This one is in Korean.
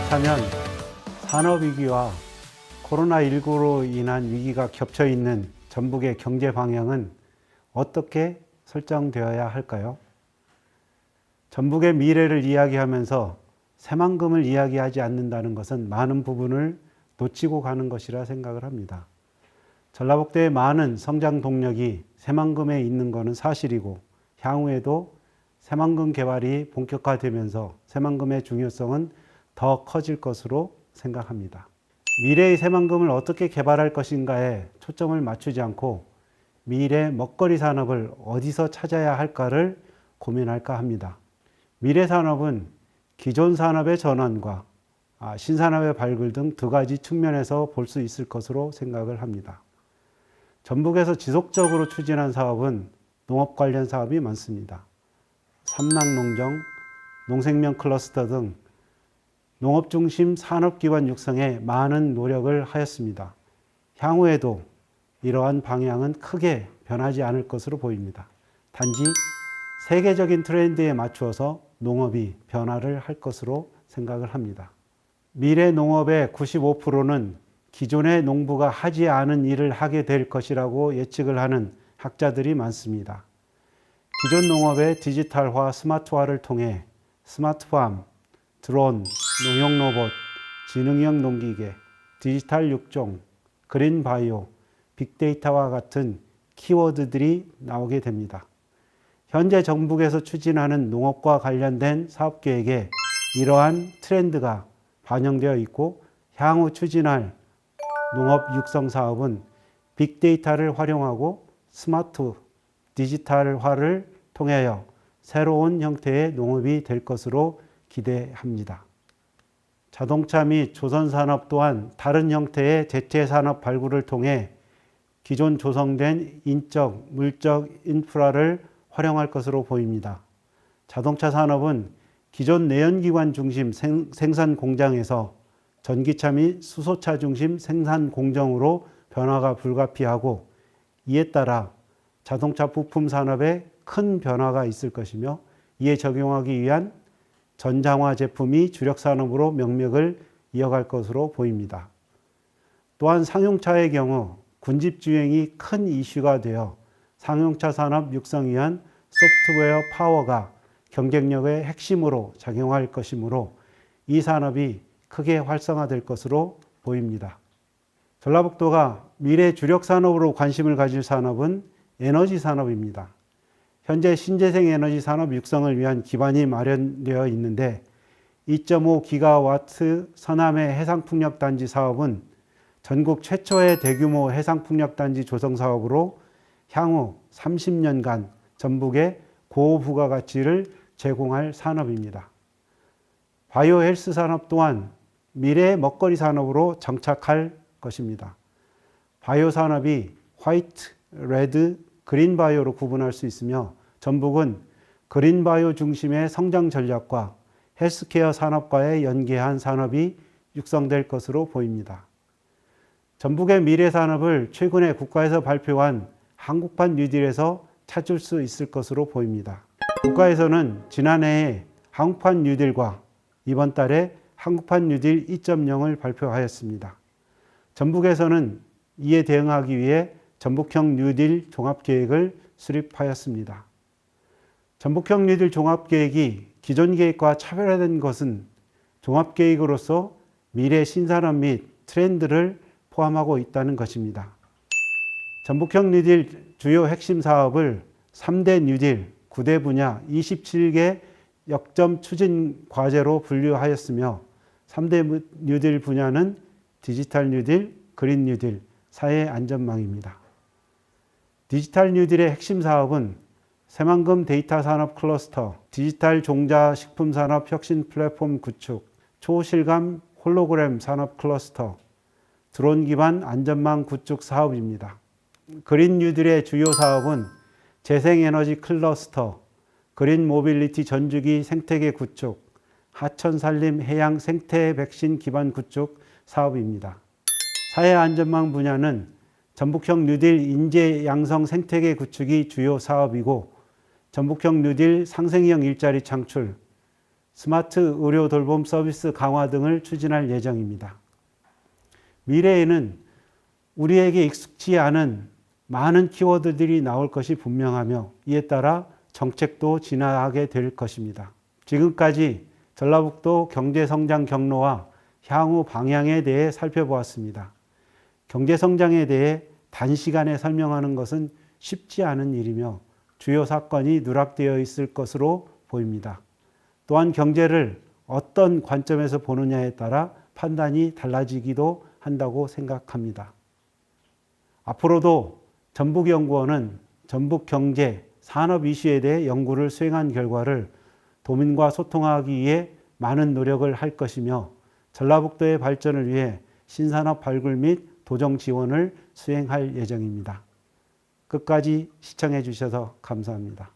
그렇다면 산업위기와 코로나19로 인한 위기가 겹쳐 있는 전북의 경제 방향은 어떻게 설정되어야 할까요? 전북의 미래를 이야기하면서 새만금을 이야기하지 않는다는 것은 많은 부분을 놓치고 가는 것이라 생각을 합니다. 전라북도의 많은 성장 동력이 새만금에 있는 것은 사실이고 향후에도 새만금 개발이 본격화되면서 새만금의 중요성은 더 커질 것으로 생각합니다. 미래의 새만금을 어떻게 개발할 것인가에 초점을 맞추지 않고 미래 먹거리 산업을 어디서 찾아야 할까를 고민할까 합니다. 미래 산업은 기존 산업의 전환과 신산업의 발굴 등 두 가지 측면에서 볼 수 있을 것으로 생각을 합니다. 전북에서 지속적으로 추진한 사업은 농업 관련 사업이 많습니다. 삼락농정, 농생명 클러스터 등 농업 중심 산업기반 육성에 많은 노력을 하였습니다. 향후에도 이러한 방향은 크게 변하지 않을 것으로 보입니다. 단지 세계적인 트렌드에 맞추어서 농업이 변화를 할 것으로 생각을 합니다. 미래 농업의 95%는 기존의 농부가 하지 않은 일을 하게 될 것이라고 예측을 하는 학자들이 많습니다. 기존 농업의 디지털화, 스마트화를 통해 스마트팜, 드론, 농용 로봇, 지능형 농기계, 디지털 육종, 그린 바이오, 빅데이터와 같은 키워드들이 나오게 됩니다. 현재 전북에서 추진하는 농업과 관련된 사업 계획에 이러한 트렌드가 반영되어 있고 향후 추진할 농업 육성 사업은 빅데이터를 활용하고 스마트 디지털화를 통하여 새로운 형태의 농업이 될 것으로 기대합니다. 자동차 및 조선산업 또한 다른 형태의 대체산업 발굴을 통해 기존 조성된 인적, 물적 인프라를 활용할 것으로 보입니다. 자동차 산업은 기존 내연기관 중심 생산 공장에서 전기차 및 수소차 중심 생산 공정으로 변화가 불가피하고 이에 따라 자동차 부품 산업에 큰 변화가 있을 것이며 이에 적용하기 위한 전장화 제품이 주력 산업으로 명맥을 이어갈 것으로 보입니다. 또한 상용차의 경우 군집주행이 큰 이슈가 되어 상용차 산업 육성을 위한 소프트웨어 파워가 경쟁력의 핵심으로 작용할 것이므로 이 산업이 크게 활성화될 것으로 보입니다. 전라북도가 미래 주력 산업으로 관심을 가질 산업은 에너지 산업입니다. 현재 신재생 에너지 산업 육성을 위한 기반이 마련되어 있는데 2.5기가와트 서남해 해상풍력단지 사업은 전국 최초의 대규모 해상풍력단지 조성 사업으로 향후 30년간 전북에 고부가가치를 제공할 산업입니다. 바이오 헬스 산업 또한 미래의 먹거리 산업으로 정착할 것입니다. 바이오 산업이 화이트, 레드, 그린 바이오로 구분할 수 있으며 전북은 그린 바이오 중심의 성장 전략과 헬스케어 산업과의 연계한 산업이 육성될 것으로 보입니다. 전북의 미래 산업을 최근에 국가에서 발표한 한국판 뉴딜에서 찾을 수 있을 것으로 보입니다. 국가에서는 지난해에 한국판 뉴딜과 이번 달에 한국판 뉴딜 2.0을 발표하였습니다. 전북에서는 이에 대응하기 위해 전북형 뉴딜 종합계획을 수립하였습니다. 전북형 뉴딜 종합계획이 기존 계획과 차별화된 것은 종합계획으로서 미래 신산업 및 트렌드를 포함하고 있다는 것입니다. 전북형 뉴딜 주요 핵심 사업을 3대 뉴딜, 9대 분야, 27개 역점 추진 과제로 분류하였으며 3대 뉴딜 분야는 디지털 뉴딜, 그린 뉴딜, 사회 안전망입니다. 디지털 뉴딜의 핵심 사업은 새만금 데이터 산업 클러스터, 디지털 종자 식품 산업 혁신 플랫폼 구축, 초실감 홀로그램 산업 클러스터, 드론 기반 안전망 구축 사업입니다. 그린 뉴딜의 주요 사업은 재생에너지 클러스터, 그린 모빌리티 전주기 생태계 구축, 하천 산림 해양 생태 백신 기반 구축 사업입니다. 사회 안전망 분야는 전북형 뉴딜 인재 양성 생태계 구축이 주요 사업이고 전북형 뉴딜 상생형 일자리 창출, 스마트 의료 돌봄 서비스 강화 등을 추진할 예정입니다. 미래에는 우리에게 익숙치 않은 많은 키워드들이 나올 것이 분명하며 이에 따라 정책도 진화하게 될 것입니다. 지금까지 전라북도 경제성장 경로와 향후 방향에 대해 살펴보았습니다. 경제성장에 대해 단시간에 설명하는 것은 쉽지 않은 일이며 주요 사건이 누락되어 있을 것으로 보입니다. 또한 경제를 어떤 관점에서 보느냐에 따라 판단이 달라지기도 한다고 생각합니다. 앞으로도 전북연구원은 전북 경제, 산업 이슈에 대해 연구를 수행한 결과를 도민과 소통하기 위해 많은 노력을 할 것이며 전라북도의 발전을 위해 신산업 발굴 및 도정 지원을 수행할 예정입니다. 끝까지 시청해 주셔서 감사합니다.